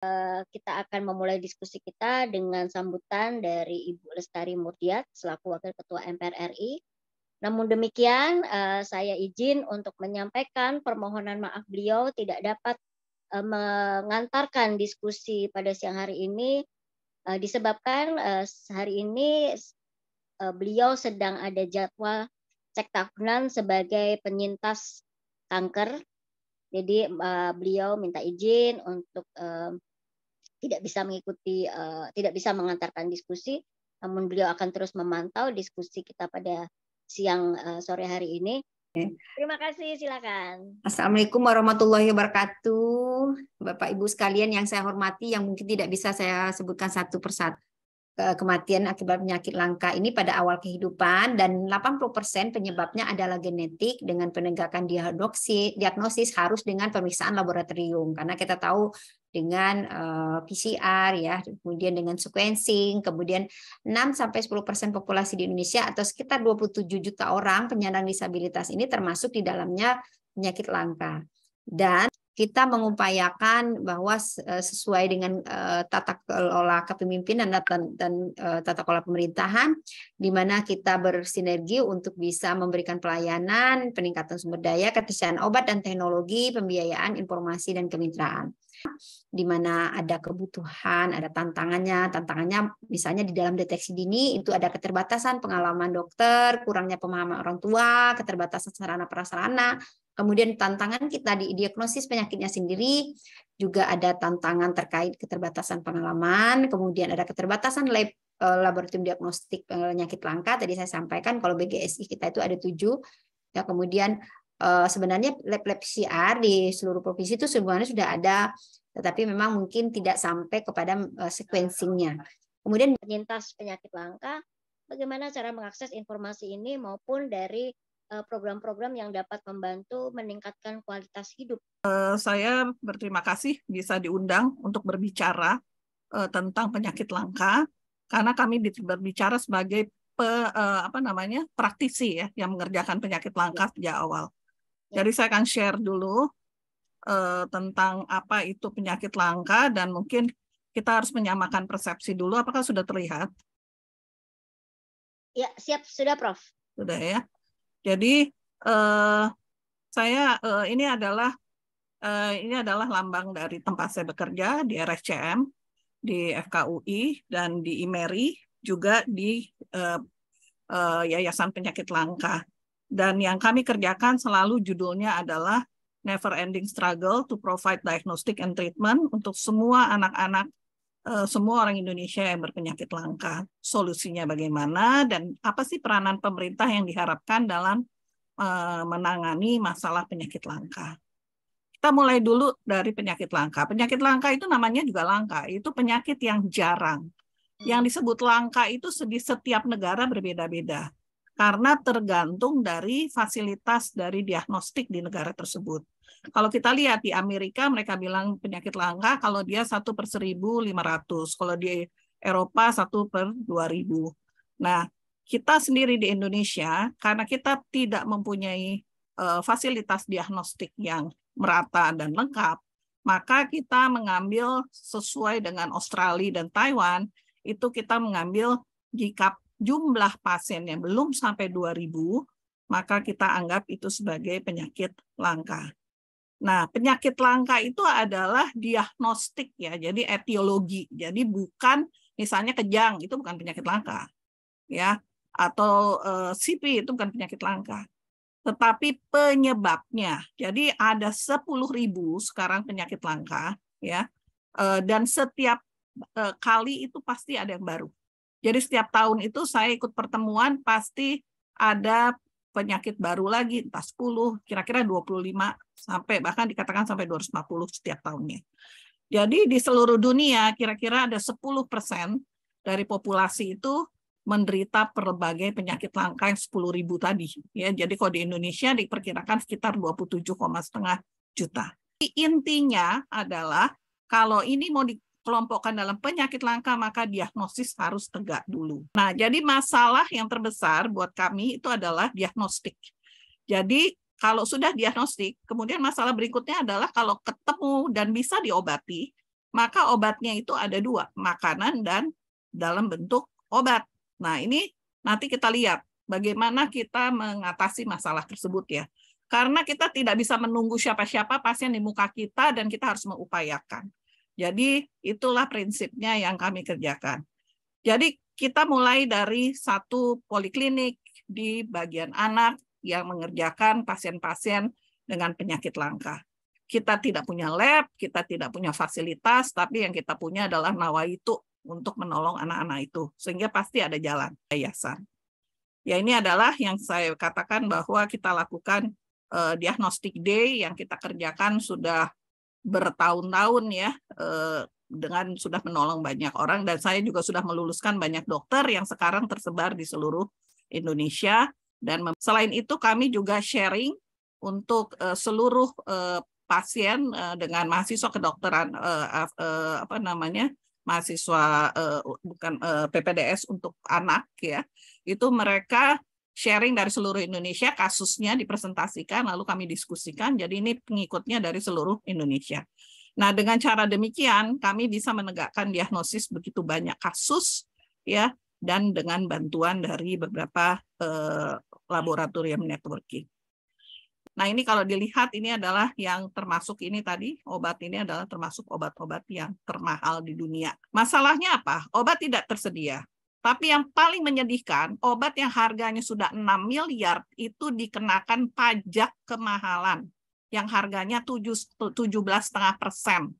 Kita akan memulai diskusi kita dengan sambutan dari Ibu Lestari Murdiat selaku Wakil Ketua MPR RI. Namun demikian, saya izin untuk menyampaikan permohonan maaf beliau tidak dapat mengantarkan diskusi pada siang hari ini, disebabkan hari ini beliau sedang ada jadwal cek tahunan sebagai penyintas kanker. Jadi beliau minta izin untuk tidak bisa mengantarkan diskusi, namun beliau akan terus memantau diskusi kita pada siang sore hari ini. Terima kasih, silakan. Assalamualaikum warahmatullahi wabarakatuh. Bapak Ibu sekalian yang saya hormati, yang mungkin tidak bisa saya sebutkan satu persatu. Kematian akibat penyakit langka ini pada awal kehidupan dan 80% penyebabnya adalah genetik. Dengan penegakan diagnosis harus dengan pemeriksaan laboratorium, karena kita tahu dengan PCR ya, kemudian dengan sequencing, kemudian 6-10% populasi di Indonesia atau sekitar 27 juta orang penyandang disabilitas ini termasuk di dalamnya penyakit langka. Dan kita mengupayakan bahwa sesuai dengan tata kelola kepemimpinan dan tata kelola pemerintahan, di mana kita bersinergi untuk bisa memberikan pelayanan, peningkatan sumber daya, ketersediaan obat dan teknologi, pembiayaan, informasi, dan kemitraan. Di mana ada kebutuhan, ada tantangannya misalnya di dalam deteksi dini itu ada keterbatasan pengalaman dokter, kurangnya pemahaman orang tua, keterbatasan sarana prasarana. Kemudian tantangan kita di diagnosis penyakitnya sendiri, juga ada tantangan terkait keterbatasan pengalaman, kemudian ada keterbatasan laboratorium diagnostik penyakit langka. Tadi saya sampaikan kalau BGSI kita itu ada 7. Ya, kemudian sebenarnya lab-lab PCR di seluruh provinsi itu sebenarnya sudah ada, tetapi memang mungkin tidak sampai kepada sequencingnya. Kemudian penyintas penyakit langka, bagaimana cara mengakses informasi ini maupun dari program-program yang dapat membantu meningkatkan kualitas hidup. Saya berterima kasih bisa diundang untuk berbicara tentang penyakit langka, karena kami berbicara sebagai praktisi ya yang mengerjakan penyakit langka sejak awal. Jadi saya akan share dulu tentang apa itu penyakit langka, dan mungkin kita harus menyamakan persepsi dulu. Apakah sudah terlihat? Ya, siap, sudah Prof. Sudah ya. Jadi ini adalah lambang dari tempat saya bekerja di RSCM, di FKUI, dan di IMERI, juga di Yayasan Penyakit Langka. Dan yang kami kerjakan selalu judulnya adalah Never Ending Struggle to Provide Diagnostic and Treatment untuk semua anak-anak, semua orang Indonesia yang berpenyakit langka. Solusinya bagaimana dan apa sih peranan pemerintah yang diharapkan dalam menangani masalah penyakit langka. Kita mulai dulu dari penyakit langka. Penyakit langka itu namanya juga langka, itu penyakit yang jarang. Yang disebut langka itu di setiap negara berbeda-beda, karena tergantung dari fasilitas dari diagnostik di negara tersebut. Kalau kita lihat di Amerika, mereka bilang penyakit langka kalau dia 1/1500, kalau di Eropa 1/2000. Nah, kita sendiri di Indonesia, karena kita tidak mempunyai fasilitas diagnostik yang merata dan lengkap, maka kita mengambil sesuai dengan Australia dan Taiwan, itu kita mengambil jika jumlah pasien yang belum sampai 2000, maka kita anggap itu sebagai penyakit langka. Nah, penyakit langka itu adalah diagnostik ya, jadi etiologi. Jadi bukan misalnya kejang, itu bukan penyakit langka. Ya, atau CP itu bukan penyakit langka. Tetapi penyebabnya. Jadi ada 10.000 sekarang penyakit langka ya. Dan setiap kali itu pasti ada yang baru. Jadi setiap tahun itu saya ikut pertemuan pasti ada penyakit baru lagi, entah 10, kira-kira 25 sampai bahkan dikatakan sampai 250 setiap tahunnya. Jadi di seluruh dunia kira-kira ada 10% dari populasi itu menderita berbagai penyakit langka yang 10.000 tadi. Ya, jadi kalau di Indonesia diperkirakan sekitar 27,5 juta. Intinya adalah kalau ini mau dikelompokkan dalam penyakit langka, maka diagnosis harus tegak dulu. Nah, jadi masalah yang terbesar buat kami itu adalah diagnostik. Jadi kalau sudah diagnostik, kemudian masalah berikutnya adalah kalau ketemu dan bisa diobati, maka obatnya itu ada dua, makanan dan dalam bentuk obat. Nah, ini nanti kita lihat bagaimana kita mengatasi masalah tersebut ya. Karena kita tidak bisa menunggu siapa-siapa pasien di muka kita dan kita harus mengupayakan. Jadi itulah prinsipnya yang kami kerjakan. Jadi kita mulai dari satu poliklinik di bagian anak yang mengerjakan pasien-pasien dengan penyakit langka. Kita tidak punya lab, kita tidak punya fasilitas, tapi yang kita punya adalah nawaitu untuk menolong anak-anak itu. Sehingga pasti ada jalan yayasan. Ya, ini adalah yang saya katakan bahwa kita lakukan diagnostic day yang kita kerjakan sudah bertahun-tahun ya, dengan sudah menolong banyak orang, dan saya juga sudah meluluskan banyak dokter yang sekarang tersebar di seluruh Indonesia. Dan selain itu kami juga sharing untuk seluruh pasien dengan mahasiswa kedokteran mahasiswa PPDS untuk anak ya, itu mereka sharing dari seluruh Indonesia, kasusnya dipresentasikan lalu kami diskusikan, jadi ini pengikutnya dari seluruh Indonesia. Nah, dengan cara demikian kami bisa menegakkan diagnosis begitu banyak kasus ya, dan dengan bantuan dari beberapa laboratorium networking. Nah, ini kalau dilihat ini adalah yang termasuk ini tadi, obat ini adalah termasuk obat-obat yang termahal di dunia. Masalahnya apa? Obat tidak tersedia. Tapi yang paling menyedihkan, obat yang harganya sudah 6 miliar itu dikenakan pajak kemahalan yang harganya 17,5%.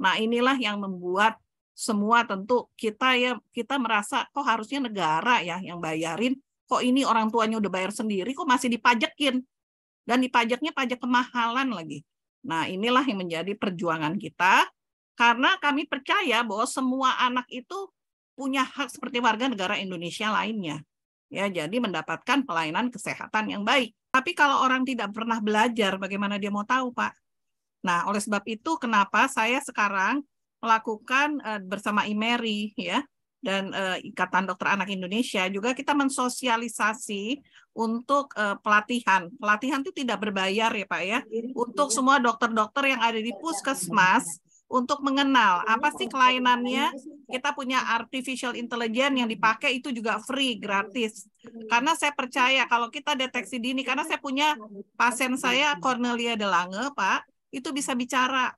Nah, inilah yang membuat semua tentu kita merasa kok harusnya negara ya yang bayarin, kok ini orang tuanya udah bayar sendiri, kok masih dipajakin. Dan dipajaknya pajak kemahalan lagi. Nah, inilah yang menjadi perjuangan kita, karena kami percaya bahwa semua anak itu punya hak seperti warga negara Indonesia lainnya. Ya, jadi mendapatkan pelayanan kesehatan yang baik. Tapi kalau orang tidak pernah belajar, bagaimana dia mau tahu, Pak? Nah, oleh sebab itu kenapa saya sekarang melakukan bersama IMERI ya, dan Ikatan Dokter Anak Indonesia juga kita mensosialisasi untuk pelatihan. Pelatihan itu tidak berbayar ya Pak ya, untuk semua dokter-dokter yang ada di puskesmas untuk mengenal apa sih kelainannya. Kita punya artificial intelligence yang dipakai itu juga free, gratis. Karena saya percaya kalau kita deteksi dini, karena saya punya pasien saya Cornelia de Lange Pak, itu bisa bicara.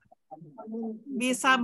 Bisa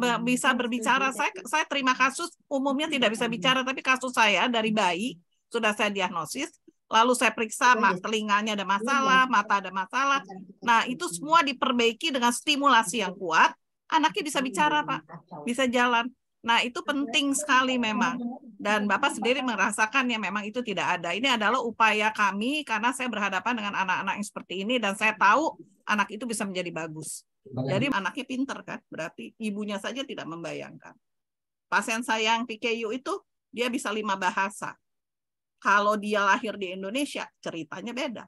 berbicara. Saya terima kasus umumnya tidak bisa bicara, tapi kasus saya dari bayi sudah saya diagnosis, lalu saya periksa telinganya ada masalah, mata ada masalah. Nah, itu semua diperbaiki dengan stimulasi yang kuat, anaknya bisa bicara, Pak, bisa jalan. Nah, itu penting sekali memang. Dan Bapak sendiri merasakan ya memang itu tidak ada. Ini adalah upaya kami karena saya berhadapan dengan anak-anak yang seperti ini dan saya tahu anak itu bisa menjadi bagus. Jadi anaknya pinter kan, berarti ibunya saja tidak membayangkan. Pasien saya yang PKU itu, dia bisa 5 bahasa. Kalau dia lahir di Indonesia, ceritanya beda.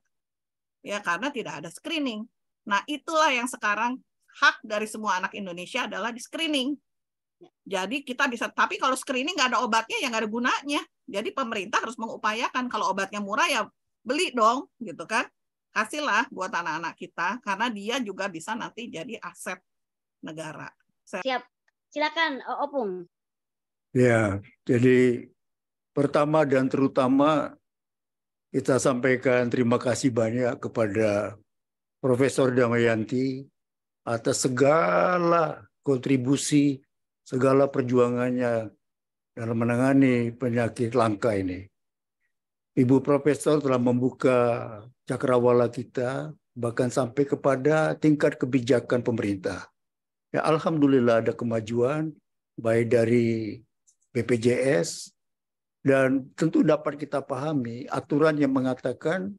Ya, karena tidak ada screening. Nah, itulah yang sekarang hak dari semua anak Indonesia adalah di screening. Jadi kita bisa, tapi kalau screening nggak ada obatnya, ya nggak ada gunanya. Jadi pemerintah harus mengupayakan, kalau obatnya murah ya beli dong, gitu kan. Kasihlah buat anak-anak kita, karena dia juga bisa nanti jadi aset negara. Siap, silakan Opung. Ya, jadi pertama dan terutama kita sampaikan terima kasih banyak kepada Profesor Damayanti atas segala kontribusi, segala perjuangannya dalam menangani penyakit langka ini. Ibu Profesor telah membuka cakrawala kita, bahkan sampai kepada tingkat kebijakan pemerintah. Ya, alhamdulillah ada kemajuan, baik dari BPJS, dan tentu dapat kita pahami aturan yang mengatakan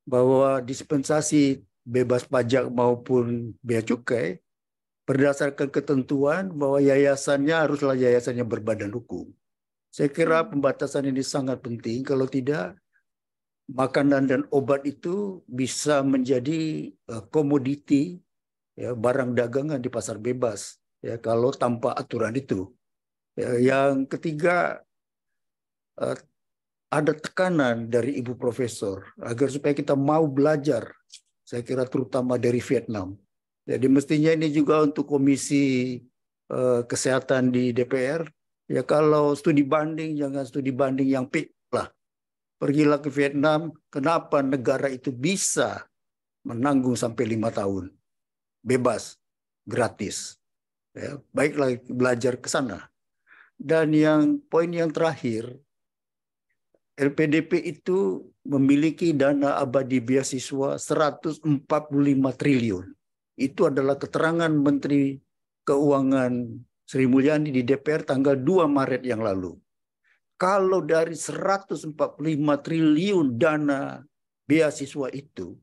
bahwa dispensasi bebas pajak maupun bea cukai berdasarkan ketentuan bahwa yayasannya haruslah yayasan yang berbadan hukum. Saya kira pembatasan ini sangat penting, kalau tidak makanan dan obat itu bisa menjadi komoditi, ya, barang dagangan di pasar bebas, ya, kalau tanpa aturan itu. Ya, yang ketiga, ada tekanan dari Ibu Profesor agar supaya kita mau belajar, saya kira terutama dari Vietnam. Jadi mestinya ini juga untuk Komisi kesehatan di DPR. Ya kalau studi banding, jangan studi banding yang pik lah. Pergilah ke Vietnam, kenapa negara itu bisa menanggung sampai 5 tahun. Bebas, gratis. Ya, baiklah belajar ke sana. Dan poin yang terakhir, LPDP itu memiliki dana abadi beasiswa 145 triliun. Itu adalah keterangan Menteri Keuangan Sri Mulyani di DPR tanggal 2 Maret yang lalu. Kalau dari 145 triliun dana beasiswa itu,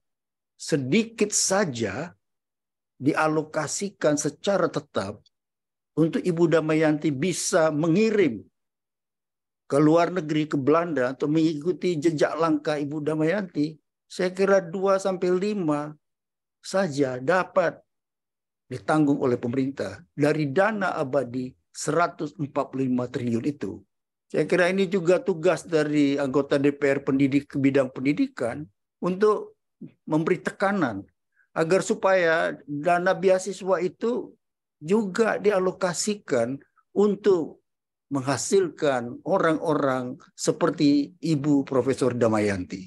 sedikit saja dialokasikan secara tetap untuk Ibu Damayanti bisa mengirim ke luar negeri, ke Belanda, untuk mengikuti jejak langkah Ibu Damayanti, saya kira 2-5 saja dapat ditanggung oleh pemerintah dari dana abadi 145 triliun itu. Saya kira ini juga tugas dari anggota DPR bidang pendidikan untuk memberi tekanan agar supaya dana beasiswa itu juga dialokasikan untuk menghasilkan orang-orang seperti Ibu Profesor Damayanti.